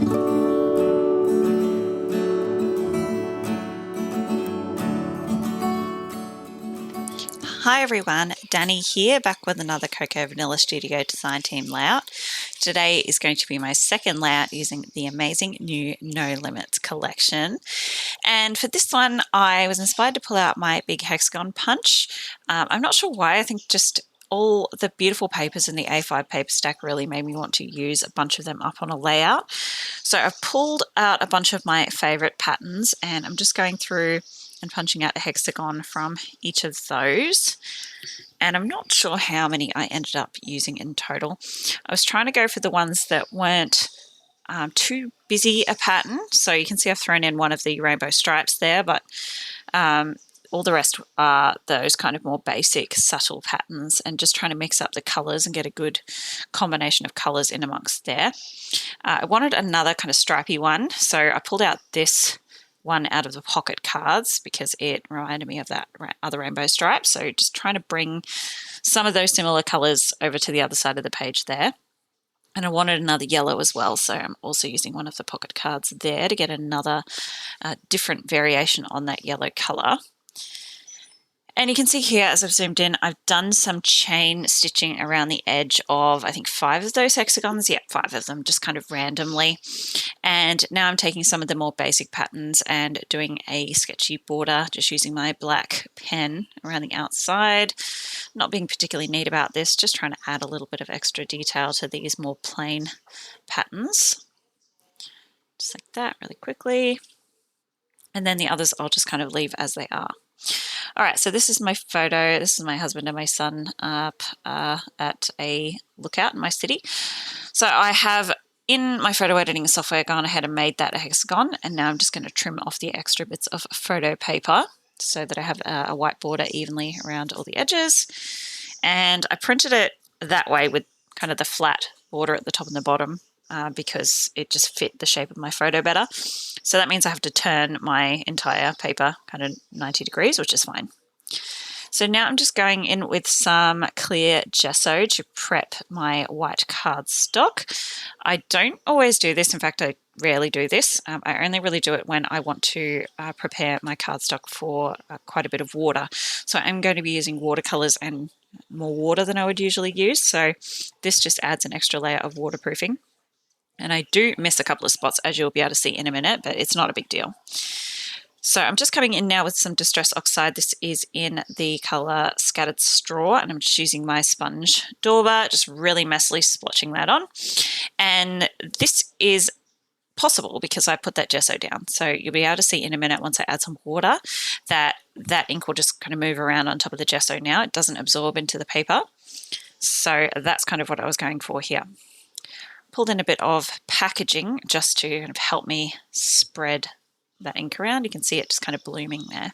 Hi everyone, Danny here, back with another Cocoa Vanilla Studio Design Team layout. Today is going to be my second layout using the amazing new No Limits collection. And for this one, I was inspired to pull out my big hexagon punch. I'm not sure why, I think just all the beautiful papers in the A5 paper stack really made me want to use a bunch of them up on a layout. So I've pulled out a bunch of my favorite patterns and I'm just going through and punching out a hexagon from each of those. And I'm not sure how many I ended up using in total. I was trying to go for the ones that weren't too busy a pattern. So you can see I've thrown in one of the rainbow stripes there, but all the rest are those kind of more basic, subtle patterns, and just trying to mix up the colors and get a good combination of colors in amongst there. I wanted another kind of stripy one, so I pulled out this one out of the pocket cards because it reminded me of that other rainbow stripe. So just trying to bring some of those similar colors over to the other side of the page there. And I wanted another yellow as well, so I'm also using one of the pocket cards there to get another different variation on that yellow color. And you can see here, as I've zoomed in, I've done some chain stitching around the edge of, I think, 5 of those hexagons. Yep, 5 of them, just kind of randomly. And now I'm taking some of the more basic patterns and doing a sketchy border, just using my black pen around the outside. Not being particularly neat about this, just trying to add a little bit of extra detail to these more plain patterns. Just like that, really quickly. And then the others I'll just kind of leave as they are. All right, so this is my photo. This is my husband and my son up at a lookout in my city. So I have, in my photo editing software, gone ahead and made that a hexagon, and now I'm just going to trim off the extra bits of photo paper so that I have a white border evenly around all the edges. And I printed it that way with kind of the flat border at the top and the bottom because it just fit the shape of my photo better. So that means I have to turn my entire paper kind of 90 degrees, which is fine. So now I'm just going in with some clear gesso to prep my white cardstock. I don't always do this. In fact, I rarely do this. I only really do it when I want to prepare my cardstock for quite a bit of water. So I'm going to be using watercolors and more water than I would usually use. So this just adds an extra layer of waterproofing. And I do miss a couple of spots, as you'll be able to see in a minute, but it's not a big deal. So I'm just coming in now with some Distress Oxide. This is in the color Scattered Straw, and I'm just using my sponge dauber, just really messily splotching that on. And this is possible because I put that gesso down. So you'll be able to see in a minute once I add some water that that ink will just kind of move around on top of the gesso now. It doesn't absorb into the paper. So that's kind of what I was going for here. Pulled in a bit of packaging just to kind of help me spread that ink around. You can see it just kind of blooming there.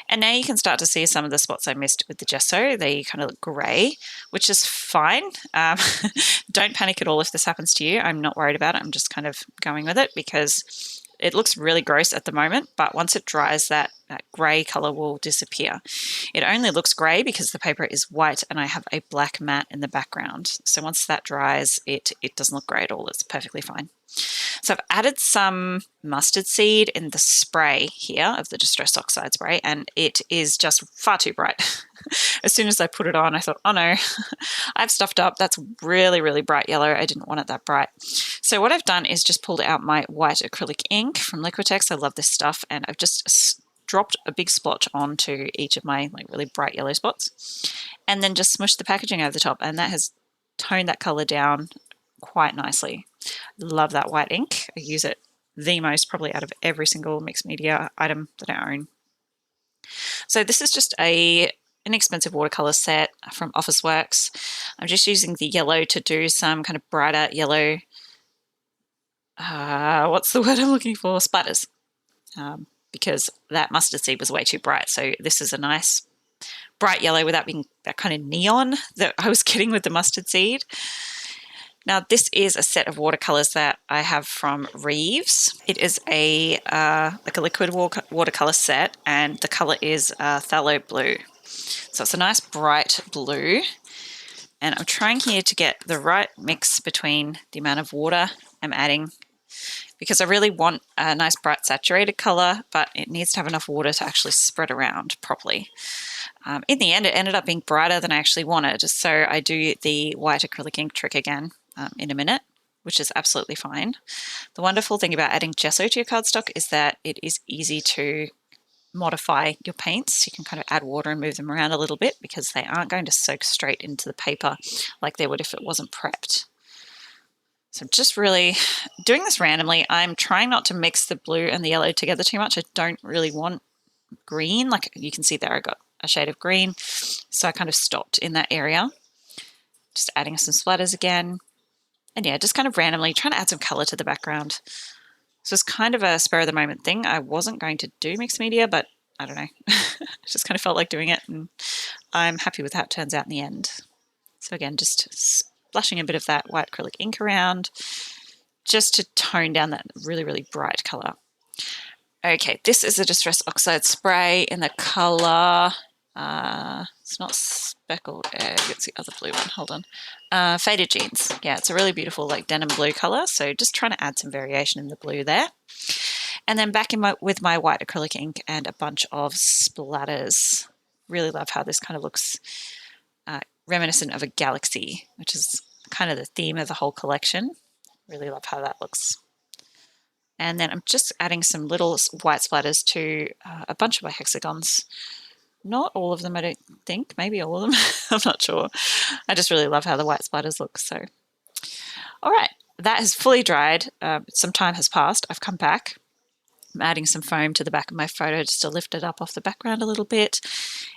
And now you can start to see some of the spots I missed with the gesso. They kind of look grey, which is fine. Don't panic at all if this happens to you. I'm not worried about it. I'm just kind of going with it because it looks really gross at the moment, but once it dries, that grey colour will disappear. It only looks grey because the paper is white and I have a black mat in the background. So once that dries, it doesn't look grey at all. It's perfectly fine. So I've added some mustard seed in the spray here of the Distress Oxide spray, and it is just far too bright. As soon as I put it on, I thought, oh no, I've stuffed up. That's really, really bright yellow. I didn't want it that bright. So what I've done is just pulled out my white acrylic ink from Liquitex. I love this stuff, and I've just dropped a big splotch onto each of my really bright yellow spots, and then just smushed the packaging over the top, and that has toned that color down quite nicely. Love that white ink. I use it the most probably out of every single mixed media item that I own. So this is just a inexpensive watercolor set from Officeworks. I'm just using the yellow to do some kind of brighter yellow, what's the word I'm looking for? Splatters. Because that mustard seed was way too bright. So this is a nice bright yellow without being that kind of neon that I was getting with the mustard seed. Now this is a set of watercolors that I have from Reeves. It is a like a liquid watercolor set, and the color is phthalo blue. So it's a nice bright blue, and I'm trying here to get the right mix between the amount of water I'm adding because I really want a nice bright saturated color, but it needs to have enough water to actually spread around properly. In the end, it ended up being brighter than I actually wanted, so I do the white acrylic ink trick again in a minute, which is absolutely fine. The wonderful thing about adding gesso to your cardstock is that it is easy to modify your paints. You can kind of add water and move them around a little bit because they aren't going to soak straight into the paper like they would if it wasn't prepped. So I'm just really doing this randomly. I'm trying not to mix the blue and the yellow together too much. I don't really want green. Like you can see there, I got a shade of green. So I kind of stopped in that area. Just adding some splatters again. And yeah, just kind of randomly trying to add some color to the background. So it's kind of a spur of the moment thing. I wasn't going to do mixed media, but I don't know. I just kind of felt like doing it, and I'm happy with how it turns out in the end. So again, just splashing a bit of that white acrylic ink around just to tone down that really, really bright color. Okay, this is a Distress Oxide spray in the color, it's not Speckled Egg, it's the other blue one, hold on. Faded Jeans. Yeah, it's a really beautiful like denim blue color, so just trying to add some variation in the blue there. And then back in with my white acrylic ink and a bunch of splatters. Really love how this kind of looks reminiscent of a galaxy, which is kind of the theme of the whole collection. Really love how that looks. And then I'm just adding some little white splatters to a bunch of my hexagons. Not all of them, I don't think. Maybe all of them. I'm not sure. I just really love how the white splatters look. So, all right, that has fully dried. Some time has passed. I've come back. I'm adding some foam to the back of my photo just to lift it up off the background a little bit.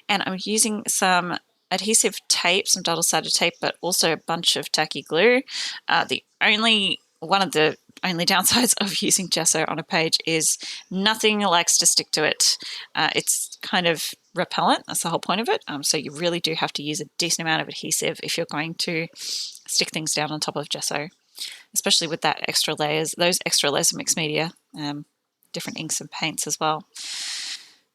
And I'm using some adhesive tape, some double-sided tape, but also a bunch of tacky glue. One of the only downsides of using gesso on a page is nothing likes to stick to it. It's kind of repellent, that's the whole point of it. So you really do have to use a decent amount of adhesive if you're going to stick things down on top of gesso, especially with that extra layers, those extra layers of mixed media, different inks and paints as well.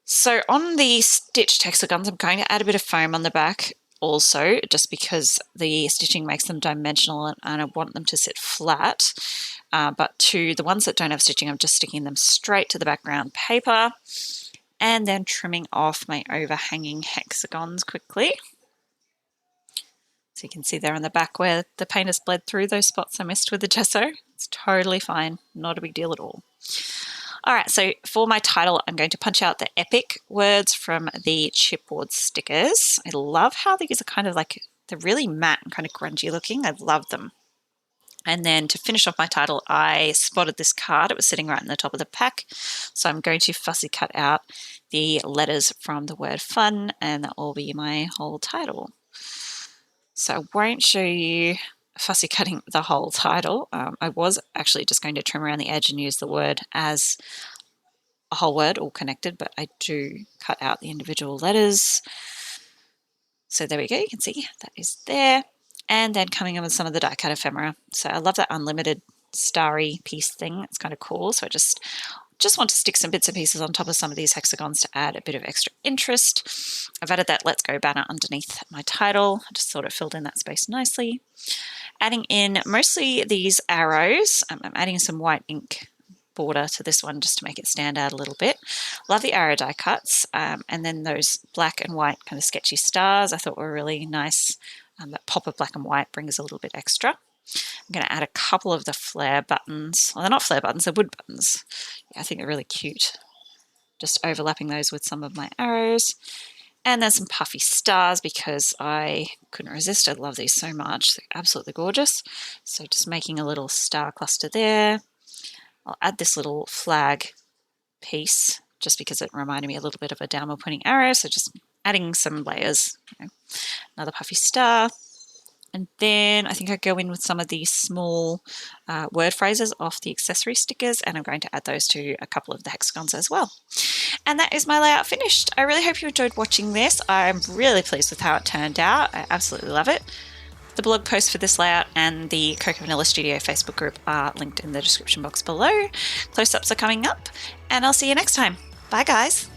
So on the stitched hexagons, I'm going to add a bit of foam on the back also, just because the stitching makes them dimensional and I want them to sit flat. But to the ones that don't have stitching, I'm just sticking them straight to the background paper and then trimming off my overhanging hexagons quickly. So you can see there on the back where the paint has bled through those spots I missed with the gesso. It's totally fine, not a big deal at all. All right, so for my title, I'm going to punch out the epic words from the chipboard stickers. I love how these are kind of like, they're really matte and kind of grungy looking. I love them. And then to finish off my title, I spotted this card. It was sitting right in the top of the pack. So I'm going to fussy cut out the letters from the word fun, and that will be my whole title. So I won't show you fussy cutting the whole title. I was actually just going to trim around the edge and use the word as a whole word all connected, but I do cut out the individual letters. So there we go, you can see that is there. And then coming in with some of the die cut ephemera. So I love that unlimited starry piece thing. It's kind of cool. So I just want to stick some bits and pieces on top of some of these hexagons to add a bit of extra interest. I've added that Let's Go banner underneath my title. I just thought it filled in that space nicely. Adding in mostly these arrows. I'm adding some white ink border to this one just to make it stand out a little bit. Love the arrow die cuts. And then those black and white kind of sketchy stars I thought were really nice. That pop of black and white brings a little bit extra. I'm going to add a couple of the flare buttons. Well, they're not flare buttons, they're wood buttons. Yeah, I think they're really cute. Just overlapping those with some of my arrows. And then some puffy stars because I couldn't resist. I love these so much. They're absolutely gorgeous. So just making a little star cluster there. I'll add this little flag piece just because it reminded me a little bit of a downward pointing arrow. So just adding some layers. Another puffy star. And then I think I go in with some of these small word phrases off the accessory stickers, and I'm going to add those to a couple of the hexagons as well. And that is my layout finished. I really hope you enjoyed watching this. I'm really pleased with how it turned out. I absolutely love it. The blog post for this layout and the Cocoa Vanilla Studio Facebook group are linked in the description box below. Close-ups are coming up, and I'll see you next time. Bye, guys.